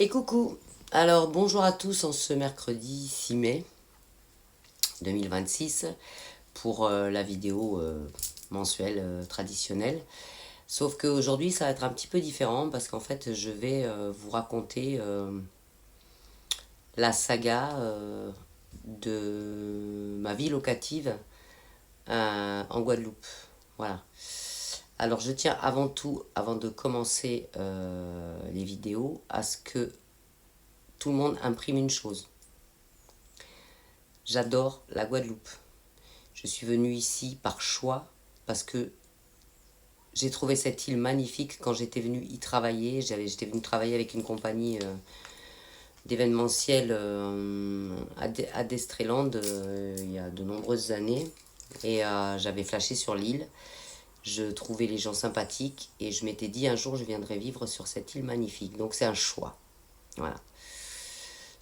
Et coucou. Alors bonjour à tous en ce mercredi 6 mai 2026 pour la vidéo mensuelle traditionnelle. Sauf qu'aujourd'hui ça va être un petit peu différent parce qu'en fait je vais vous raconter la saga de ma vie locative en Guadeloupe. Voilà. Alors je tiens avant tout, avant de commencer les vidéos, à ce que tout le monde imprime une chose. J'adore la Guadeloupe. Je suis venue ici par choix parce que j'ai trouvé cette île magnifique quand j'étais venue y travailler. J'étais venue travailler avec une compagnie d'événementiel à Destreland il y a de nombreuses années. Et j'avais flashé sur l'île. Je trouvais les gens sympathiques et je m'étais dit un jour je viendrai vivre sur cette île magnifique. Donc c'est un choix. Voilà.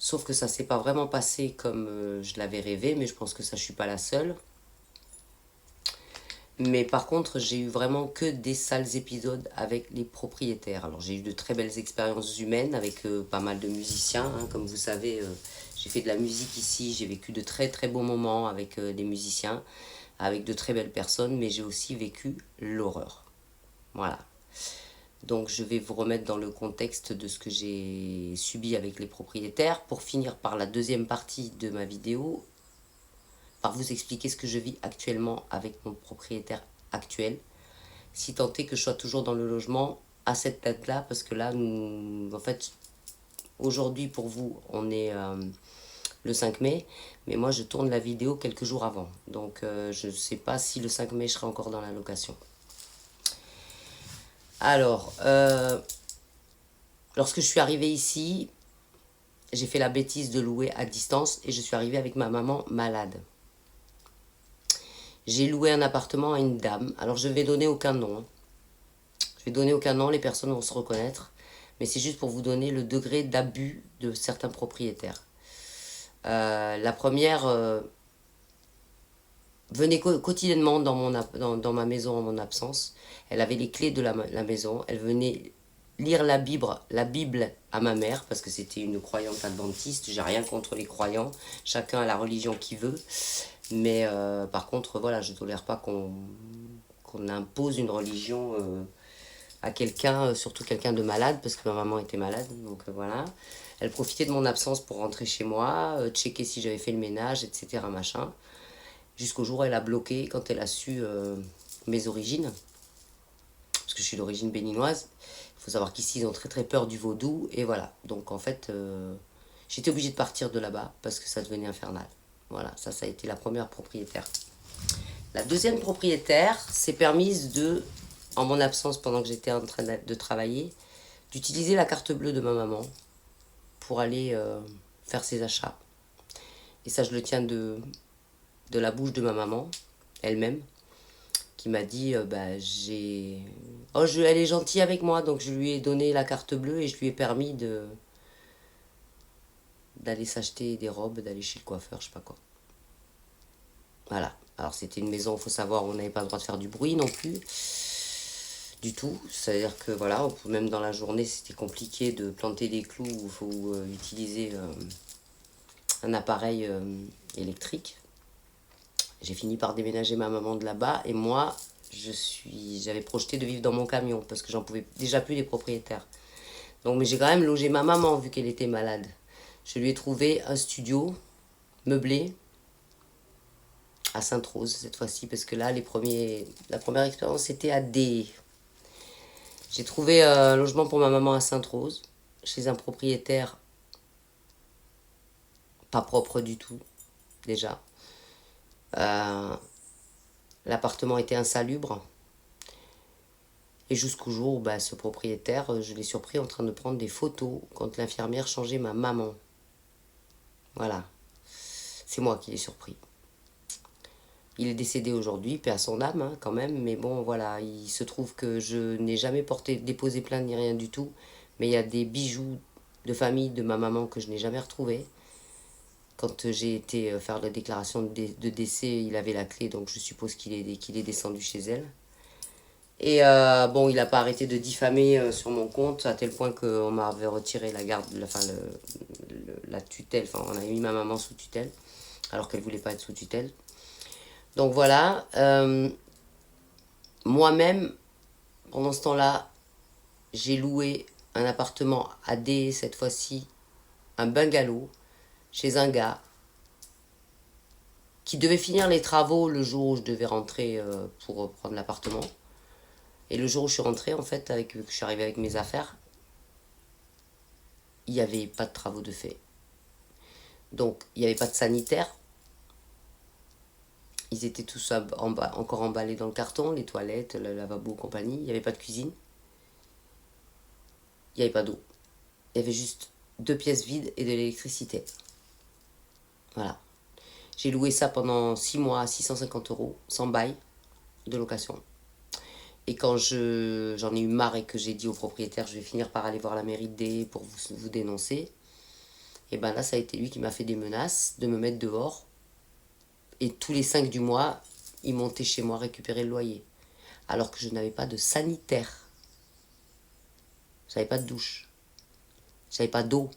Sauf que ça s'est pas vraiment passé comme je l'avais rêvé, mais je pense que ça, je suis pas la seule. Mais par contre, j'ai eu vraiment que des sales épisodes avec les propriétaires. Alors j'ai eu de très belles expériences humaines avec pas mal de musiciens. Hein. Comme vous savez, j'ai fait de la musique ici, j'ai vécu de très très beaux moments avec des musiciens, avec de très belles personnes, mais j'ai aussi vécu l'horreur. Voilà. Donc je vais vous remettre dans le contexte de ce que j'ai subi avec les propriétaires pour finir par la deuxième partie de ma vidéo, par vous expliquer ce que je vis actuellement avec mon propriétaire actuel, si tant est que je sois toujours dans le logement à cette date-là, parce que là, en fait, aujourd'hui pour vous, on est le 5 mai, mais moi je tourne la vidéo quelques jours avant. Donc je ne sais pas si le 5 mai je serai encore dans la location. Alors, lorsque je suis arrivée ici, j'ai fait la bêtise de louer à distance et je suis arrivée avec ma maman malade. J'ai loué un appartement à une dame. Alors je vais donner aucun nom. Je vais donner aucun nom, les personnes vont se reconnaître. Mais c'est juste pour vous donner le degré d'abus de certains propriétaires. La première venait quotidiennement dans ma maison en mon absence. Elle avait les clés de la maison. Elle venait lire la Bible à ma mère, parce que c'était une croyante adventiste. J'ai rien contre les croyants. Chacun a la religion qu'il veut. Mais par contre, voilà, je ne tolère pas qu'on impose une religion à quelqu'un, surtout quelqu'un de malade, parce que ma maman était malade. Donc voilà. Elle profitait de mon absence pour rentrer chez moi, checker si j'avais fait le ménage, etc. Machin. Jusqu'au jour où elle a bloqué, quand elle a su mes origines, parce que je suis d'origine béninoise. Il faut savoir qu'ici, ils ont très très peur du vaudou. Et voilà. Donc en fait, j'étais obligée de partir de là-bas parce que ça devenait infernal. Voilà, ça a été la première propriétaire. La deuxième propriétaire s'est permise de, en mon absence pendant que j'étais en train de travailler, d'utiliser la carte bleue de ma maman pour aller faire ses achats. Et ça, je le tiens de la bouche de ma maman, elle-même, qui m'a dit, oh, elle est gentille avec moi, donc je lui ai donné la carte bleue et je lui ai permis d'aller s'acheter des robes, d'aller chez le coiffeur, je sais pas quoi. Voilà. Alors c'était une maison, il faut savoir, on n'avait pas le droit de faire du bruit non plus. Du tout. C'est-à-dire que voilà, même dans la journée, c'était compliqué de planter des clous où il faut utiliser un appareil électrique. J'ai fini par déménager ma maman de là-bas et moi, j'avais projeté de vivre dans mon camion parce que j'en pouvais déjà plus les propriétaires. Donc, mais j'ai quand même logé ma maman vu qu'elle était malade. Je lui ai trouvé un studio meublé à Sainte-Rose cette fois-ci parce que là, la première expérience c'était à D. J'ai trouvé un logement pour ma maman à Sainte-Rose chez un propriétaire pas propre du tout déjà. L'appartement était insalubre. Et jusqu'au jour où ce propriétaire, je l'ai surpris en train de prendre des photos quand l'infirmière changeait ma maman. Voilà. C'est moi qui l'ai surpris. Il est décédé aujourd'hui, paix à son âme, hein, quand même. Mais bon, voilà, il se trouve que je n'ai jamais déposé plainte ni rien du tout. Mais il y a des bijoux de famille de ma maman que je n'ai jamais retrouvés. Quand j'ai été faire la déclaration de décès, il avait la clé, donc je suppose qu'il est descendu chez elle. Et bon, il n'a pas arrêté de diffamer sur mon compte, à tel point qu'on m'avait retiré la garde, enfin la tutelle, enfin on a mis ma maman sous tutelle, alors qu'elle voulait pas être sous tutelle. Donc voilà, moi-même, pendant ce temps-là, j'ai loué un appartement à D, cette fois-ci, un bungalow, chez un gars, qui devait finir les travaux le jour où je devais rentrer pour prendre l'appartement. Et le jour où je suis rentrée, en fait, je suis arrivée avec mes affaires, il n'y avait pas de travaux de fait. Donc, il n'y avait pas de sanitaire. Ils étaient tous encore emballés dans le carton, les toilettes, le lavabo, compagnie. Il n'y avait pas de cuisine. Il n'y avait pas d'eau. Il y avait juste 2 pièces vides et de l'électricité. Voilà. J'ai loué ça pendant 6 mois à 650 euros, sans bail de location. Et quand j'en ai eu marre et que j'ai dit au propriétaire, je vais finir par aller voir la mairie de D pour vous dénoncer, et ben là, ça a été lui qui m'a fait des menaces de me mettre dehors. Et tous les 5 du mois, il montait chez moi récupérer le loyer. Alors que je n'avais pas de sanitaire. J'avais pas de douche. J'avais pas d'eau.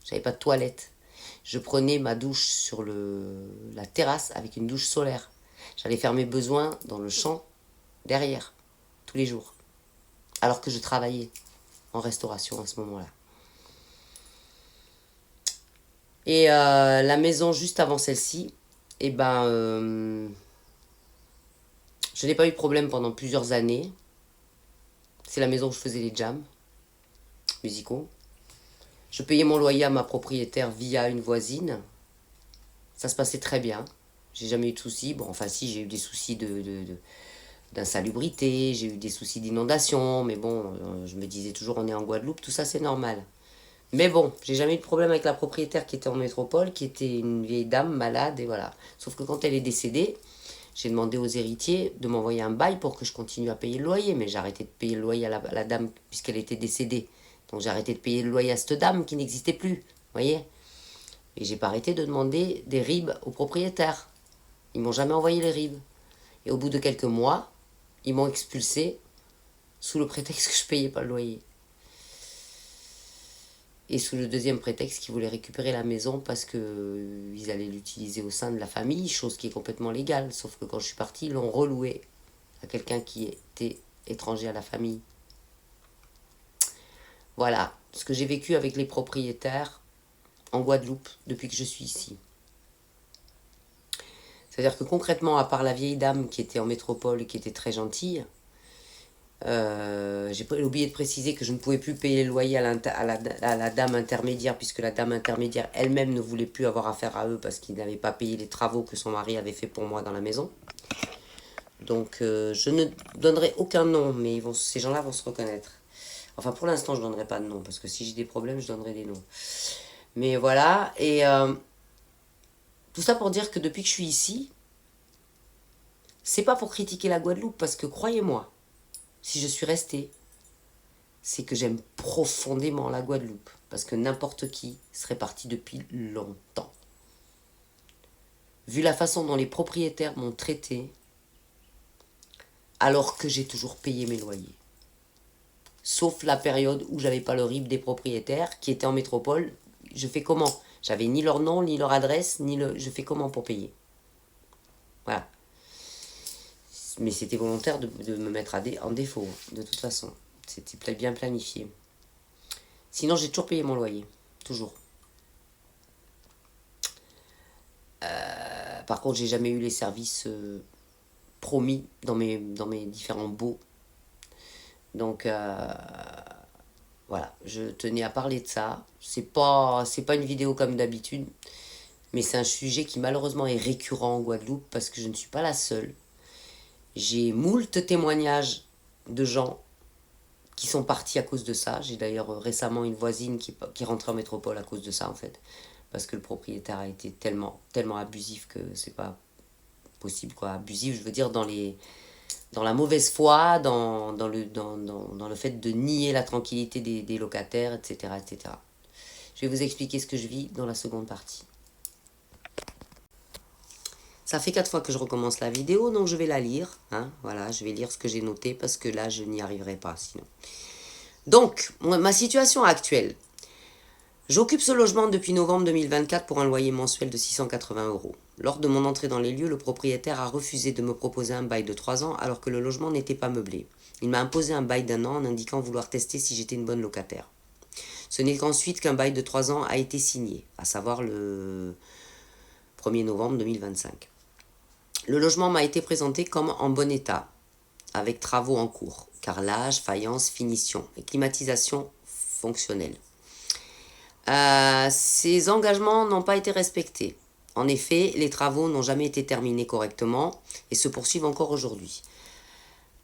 J'avais pas de toilette. Je prenais ma douche sur la terrasse avec une douche solaire. J'allais faire mes besoins dans le champ derrière, tous les jours. Alors que je travaillais en restauration à ce moment-là. Et la maison juste avant celle-ci, eh ben, je n'ai pas eu de problème pendant plusieurs années. C'est la maison où je faisais les jams musicaux. Je payais mon loyer à ma propriétaire via une voisine. Ça se passait très bien. J'ai jamais eu de soucis. Bon, enfin si, j'ai eu des soucis d'insalubrité, j'ai eu des soucis d'inondation, mais bon, je me disais toujours on est en Guadeloupe, tout ça c'est normal. Mais bon, j'ai jamais eu de problème avec la propriétaire qui était en métropole, qui était une vieille dame malade, et voilà. Sauf que quand elle est décédée, j'ai demandé aux héritiers de m'envoyer un bail pour que je continue à payer le loyer, mais j'ai arrêté de payer le loyer à la dame puisqu'elle était décédée. Donc j'ai arrêté de payer le loyer à cette dame qui n'existait plus, vous voyez. Et j'ai pas arrêté de demander des RIB aux propriétaires. Ils m'ont jamais envoyé les RIB. Et au bout de quelques mois, ils m'ont expulsé sous le prétexte que je payais pas le loyer. Et sous le deuxième prétexte qu'ils voulaient récupérer la maison parce qu'ils allaient l'utiliser au sein de la famille, chose qui est complètement légale. Sauf que quand je suis partie, ils l'ont reloué à quelqu'un qui était étranger à la famille. Voilà ce que j'ai vécu avec les propriétaires en Guadeloupe depuis que je suis ici. C'est-à-dire que concrètement, à part la vieille dame qui était en métropole et qui était très gentille, j'ai oublié de préciser que je ne pouvais plus payer le loyer à la dame intermédiaire, puisque la dame intermédiaire elle-même ne voulait plus avoir affaire à eux parce qu'ils n'avaient pas payé les travaux que son mari avait fait pour moi dans la maison. Donc je ne donnerai aucun nom, mais ces gens-là vont se reconnaître. Enfin pour l'instant je ne donnerai pas de nom, parce que si j'ai des problèmes je donnerai des noms. Mais voilà, et tout ça pour dire que depuis que je suis ici, c'est pas pour critiquer la Guadeloupe, parce que croyez-moi, si je suis restée, c'est que j'aime profondément la Guadeloupe, parce que n'importe qui serait parti depuis longtemps. Vu la façon dont les propriétaires m'ont traité, alors que j'ai toujours payé mes loyers. Sauf la période où j'avais pas le RIB des propriétaires, qui étaient en métropole. Je fais comment? J'avais ni leur nom, ni leur adresse, je fais comment pour payer? Voilà. Mais c'était volontaire de me mettre en défaut, de toute façon. C'était bien planifié. Sinon, j'ai toujours payé mon loyer. Toujours. Par contre, j'ai jamais eu les services promis dans mes différents baux. Donc, voilà, je tenais à parler de ça. C'est pas une vidéo comme d'habitude, mais c'est un sujet qui malheureusement est récurrent en Guadeloupe parce que je ne suis pas la seule. J'ai moult témoignages de gens qui sont partis à cause de ça. J'ai d'ailleurs récemment une voisine qui est rentrée en métropole à cause de ça en fait. Parce que le propriétaire a été tellement abusif que c'est pas possible quoi. Abusif, je veux dire dans la mauvaise foi, dans le fait de nier la tranquillité des locataires, etc., etc. Je vais vous expliquer ce que je vis dans la seconde partie. Ça fait 4 fois que je recommence la vidéo, donc je vais la lire. Hein, voilà, je vais lire ce que j'ai noté parce que là, je n'y arriverai pas sinon. Donc, ma situation actuelle. J'occupe ce logement depuis novembre 2024 pour un loyer mensuel de 680 euros. Lors de mon entrée dans les lieux, le propriétaire a refusé de me proposer un bail de 3 ans alors que le logement n'était pas meublé. Il m'a imposé un bail d'1 an en indiquant vouloir tester si j'étais une bonne locataire. Ce n'est qu'ensuite qu'un bail de 3 ans a été signé, à savoir le 1er novembre 2025. Le logement m'a été présenté comme en bon état, avec travaux en cours, carrelage, faïence, finition et climatisation fonctionnelle. Ces engagements n'ont pas été respectés. En effet, les travaux n'ont jamais été terminés correctement et se poursuivent encore aujourd'hui.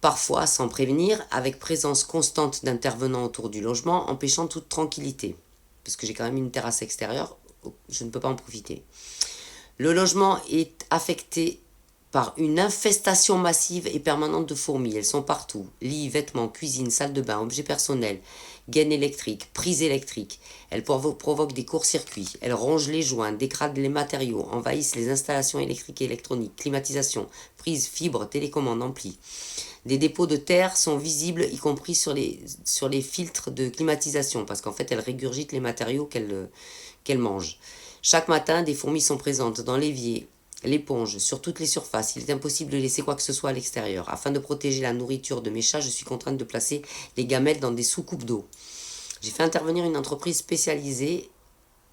Parfois sans prévenir, avec présence constante d'intervenants autour du logement, empêchant toute tranquillité. Parce que j'ai quand même une terrasse extérieure, je ne peux pas en profiter. Le logement est affecté par une infestation massive et permanente de fourmis. Elles sont partout. Lits, vêtements, cuisine, salle de bain, objets personnels, gaines électriques, prises électriques. Elles provoquent des courts-circuits. Elles rongent les joints, dégradent les matériaux, envahissent les installations électriques et électroniques, climatisation, prises, fibres, télécommandes, amplis. Des dépôts de terre sont visibles, y compris sur les filtres de climatisation, parce qu'en fait, elles régurgitent les matériaux qu'elles mangent. Chaque matin, des fourmis sont présentes dans l'évier, l'éponge, sur toutes les surfaces. Il est impossible de laisser quoi que ce soit à l'extérieur. Afin de protéger la nourriture de mes chats, je suis contrainte de placer les gamètes dans des sous-coupes d'eau. J'ai fait intervenir une entreprise spécialisée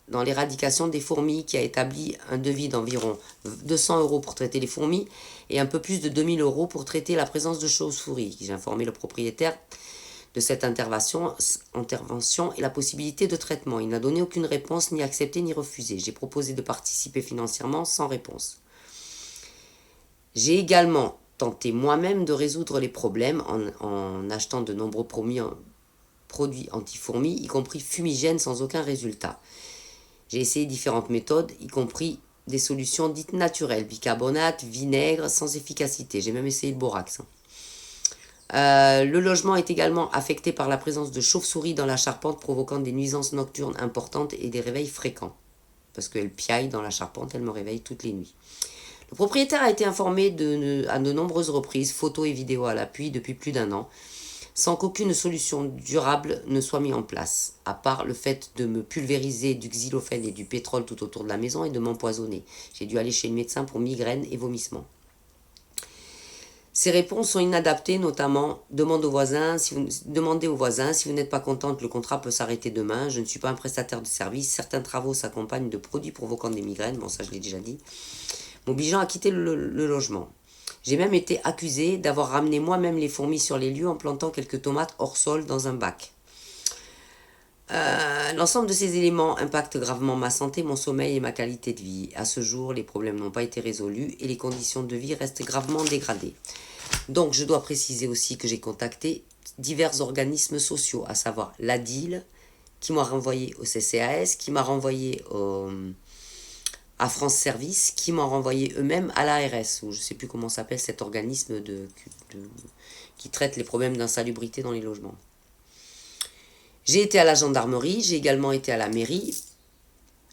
dans l'éradication des fourmis qui a établi un devis d'environ 200 euros pour traiter les fourmis et un peu plus de 2000 euros pour traiter la présence de chauves-souris. J'ai informé le propriétaire de cette intervention et la possibilité de traitement. Il n'a donné aucune réponse, ni accepté ni refusé. J'ai proposé de participer financièrement sans réponse. J'ai également tenté moi-même de résoudre les problèmes en achetant de nombreux produits anti-fourmis, y compris fumigènes, sans aucun résultat. J'ai essayé différentes méthodes, y compris des solutions dites naturelles, bicarbonate, vinaigre, sans efficacité. J'ai même essayé le borax. Le logement est également affecté par la présence de chauves-souris dans la charpente, provoquant des nuisances nocturnes importantes et des réveils fréquents. Parce qu'elles piaillent dans la charpente, elles me réveillent toutes les nuits. Le propriétaire a été informé à de nombreuses reprises, photos et vidéos à l'appui, depuis plus d'1 an, sans qu'aucune solution durable ne soit mise en place, à part le fait de me pulvériser du xylophène et du pétrole tout autour de la maison et de m'empoisonner. J'ai dû aller chez le médecin pour migraines et vomissements. Ces réponses sont inadaptées, notamment demandez aux voisins si vous n'êtes pas contente, le contrat peut s'arrêter demain. Je ne suis pas un prestataire de service. Certains travaux s'accompagnent de produits provoquant des migraines. Bon, ça je l'ai déjà dit. M'obligeant à quitter le logement. J'ai même été accusée d'avoir ramené moi-même les fourmis sur les lieux en plantant quelques tomates hors sol dans un bac. L'ensemble de ces éléments impactent gravement ma santé, mon sommeil et ma qualité de vie. À ce jour, les problèmes n'ont pas été résolus et les conditions de vie restent gravement dégradées. Donc, je dois préciser aussi que j'ai contacté divers organismes sociaux, à savoir l'ADIL, qui m'a renvoyé au CCAS, qui m'a renvoyé à France Service, qui m'ont renvoyé eux-mêmes à l'ARS, ou je ne sais plus comment s'appelle cet organisme qui traite les problèmes d'insalubrité dans les logements. J'ai été à la gendarmerie, j'ai également été à la mairie.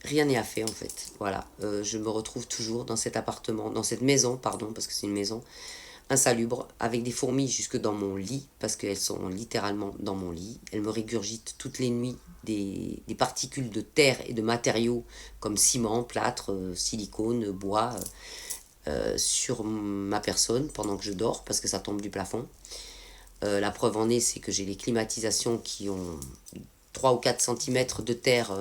Rien n'est à fait en fait. Voilà, je me retrouve toujours dans cet appartement, dans cette maison, pardon, parce que c'est une maison insalubre, avec des fourmis jusque dans mon lit, parce qu'elles sont littéralement dans mon lit. Elles me régurgitent toutes les nuits des particules de terre et de matériaux comme ciment, plâtre, silicone, bois sur ma personne pendant que je dors, parce que ça tombe du plafond. La preuve en est, c'est que j'ai les climatisations qui ont 3 ou 4 cm de terre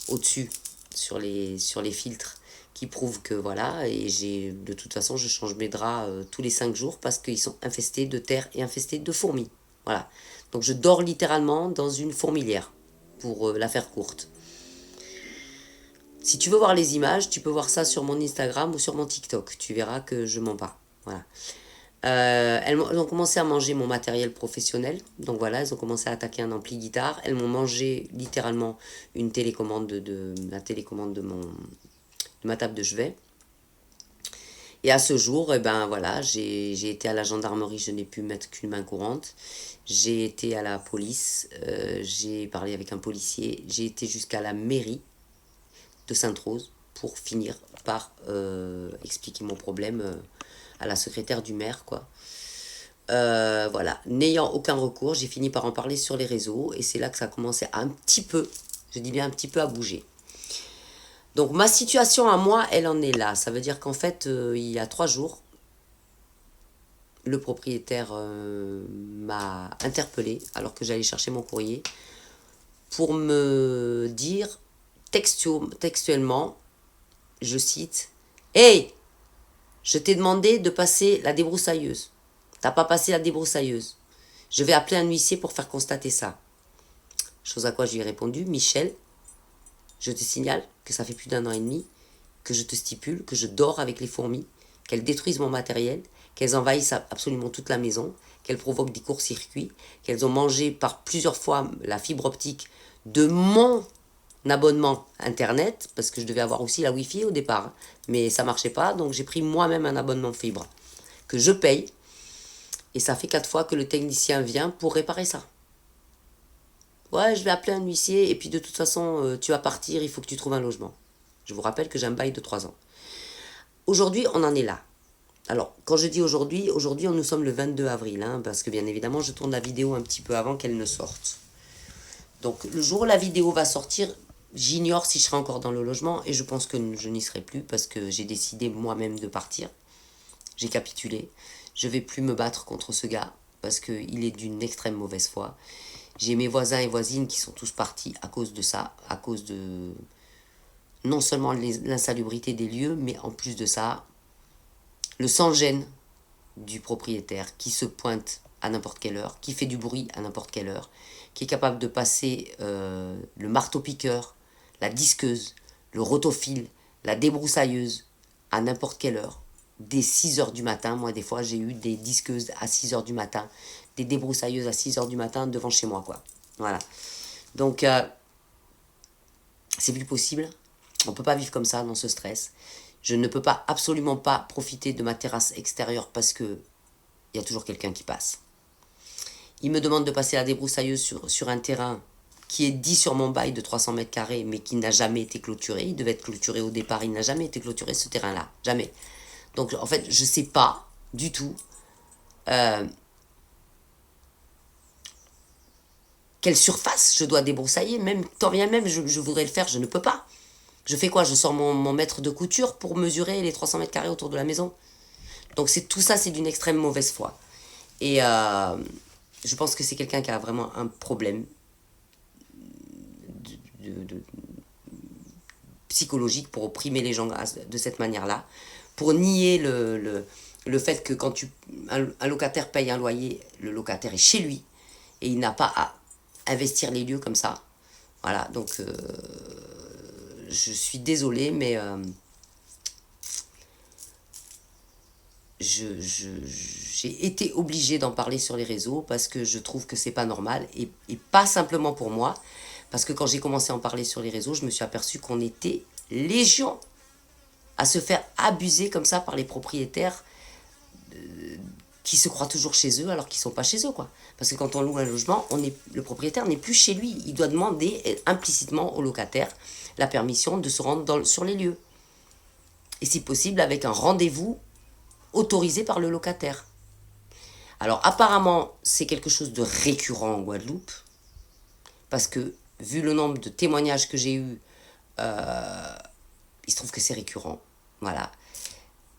au-dessus sur les filtres qui prouvent que voilà, et de toute façon je change mes draps tous les 5 jours parce qu'ils sont infestés de terre et infestés de fourmis. Voilà. Donc je dors littéralement dans une fourmilière pour la faire courte. Si tu veux voir les images, tu peux voir ça sur mon Instagram ou sur mon TikTok. Tu verras que je mens pas. Voilà. Elles ont commencé à manger mon matériel professionnel. Donc voilà, elles ont commencé à attaquer un ampli guitare. Elles m'ont mangé littéralement une télécommande la télécommande de ma table de chevet. Et à ce jour, voilà, j'ai été à la gendarmerie, je n'ai pu mettre qu'une main courante. J'ai été à la police, j'ai parlé avec un policier. J'ai été jusqu'à la mairie de Sainte-Rose. pour finir par expliquer mon problème à la secrétaire du maire, quoi. Voilà, n'ayant aucun recours, j'ai fini par en parler sur les réseaux et c'est là que ça a commencé à un petit peu, je dis bien un petit peu, à bouger. Donc ma situation à moi, elle en est là. Ça veut dire qu'en fait, il y a 3 jours, le propriétaire m'a interpellé alors que j'allais chercher mon courrier pour me dire textuellement, je cite, Hey, je t'ai demandé de passer la débroussailleuse. T'as pas passé la débroussailleuse. Je vais appeler un huissier pour faire constater ça. Chose à quoi je lui ai répondu, Michel, je te signale que ça fait plus d'1 an et demi que je te stipule que je dors avec les fourmis, qu'elles détruisent mon matériel, qu'elles envahissent absolument toute la maison, qu'elles provoquent des courts-circuits, qu'elles ont mangé par plusieurs fois la fibre optique de mon abonnement internet, parce que je devais avoir aussi la Wi-Fi au départ, mais ça marchait pas, donc j'ai pris moi-même un abonnement fibre que je paye, et ça fait 4 fois que le technicien vient pour réparer ça. Ouais, je vais appeler un huissier, et puis de toute façon, tu vas partir, il faut que tu trouves un logement. Je vous rappelle que j'ai un bail de 3 ans. Aujourd'hui, on en est là. Alors, quand je dis aujourd'hui, nous sommes le 22 avril, hein, parce que bien évidemment, je tourne la vidéo un petit peu avant qu'elle ne sorte. Donc, le jour où la vidéo va sortir, j'ignore si je serai encore dans le logement, et je pense que je n'y serai plus, parce que j'ai décidé moi-même de partir. J'ai capitulé. Je vais plus me battre contre ce gars, parce qu'il est d'une extrême mauvaise foi. J'ai mes voisins et voisines qui sont tous partis à cause de ça, à cause de non seulement l'insalubrité des lieux, mais en plus de ça, le sans-gêne du propriétaire qui se pointe à n'importe quelle heure, qui fait du bruit à n'importe quelle heure, qui est capable de passer le marteau-piqueur, la disqueuse, le rotophile, la débroussailleuse à n'importe quelle heure. Dès 6 heures du matin, moi des fois j'ai eu des disqueuses à 6 heures du matin, des débroussailleuses à 6 heures du matin devant chez moi, quoi. Voilà. Donc, c'est plus possible. On ne peut pas vivre comme ça, dans ce stress. Je ne peux pas, absolument pas profiter de ma terrasse extérieure parce que il y a toujours quelqu'un qui passe. Il me demande de passer la débroussailleuse sur un terrain qui est dit sur mon bail de 300 mètres carrés, mais qui n'a jamais été clôturé. Il devait être clôturé au départ, il n'a jamais été clôturé, ce terrain-là. Jamais. Donc, en fait, je ne sais pas du tout quelle surface je dois débroussailler. Même, tant bien même, je voudrais le faire, je ne peux pas. Je fais quoi? Je sors mon mètre de couture pour mesurer les 300 mètres carrés autour de la maison. Donc tout ça, c'est d'une extrême mauvaise foi. Et je pense que c'est quelqu'un qui a vraiment un problème de psychologique pour opprimer les gens de cette manière-là, pour nier le fait que quand un locataire paye un loyer, le locataire est chez lui et il n'a pas à investir les lieux comme ça. Voilà, donc je suis désolée, mais j'ai été obligée d'en parler sur les réseaux parce que je trouve que c'est pas normal et pas simplement pour moi, parce que quand j'ai commencé à en parler sur les réseaux, je me suis aperçu qu'on était légion à se faire abuser comme ça par les propriétaires qui se croient toujours chez eux alors qu'ils sont pas chez eux, quoi. Parce que quand on loue un logement, le propriétaire n'est plus chez lui. Il doit demander implicitement au locataire la permission de se rendre sur les lieux. Et si possible, avec un rendez-vous autorisé par le locataire. Alors apparemment, c'est quelque chose de récurrent en Guadeloupe, parce que vu le nombre de témoignages que j'ai eus, il se trouve que c'est récurrent. Voilà.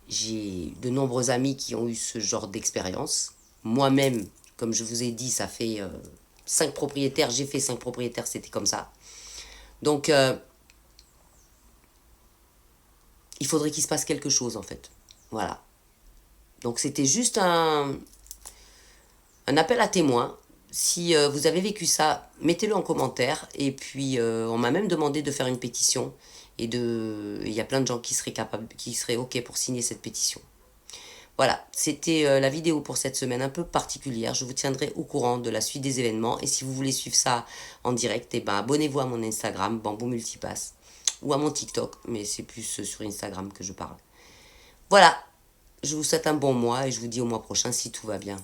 J'ai de nombreux amis qui ont eu ce genre d'expérience. Moi-même, comme je vous ai dit, ça fait 5 propriétaires, j'ai fait 5 propriétaires, c'était comme ça. Donc, il faudrait qu'il se passe quelque chose, en fait. Voilà. Donc, c'était juste un appel à témoins. Si vous avez vécu ça, mettez-le en commentaire. Et puis, on m'a même demandé de faire une pétition. Et il y a plein de gens qui seraient OK pour signer cette pétition. Voilà, c'était la vidéo pour cette semaine un peu particulière. Je vous tiendrai au courant de la suite des événements. Et si vous voulez suivre ça en direct, eh ben, abonnez-vous à mon Instagram, Bambou Multipass, ou à mon TikTok, mais c'est plus sur Instagram que je parle. Voilà, je vous souhaite un bon mois et je vous dis au mois prochain si tout va bien.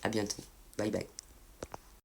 À bientôt. Bye bye.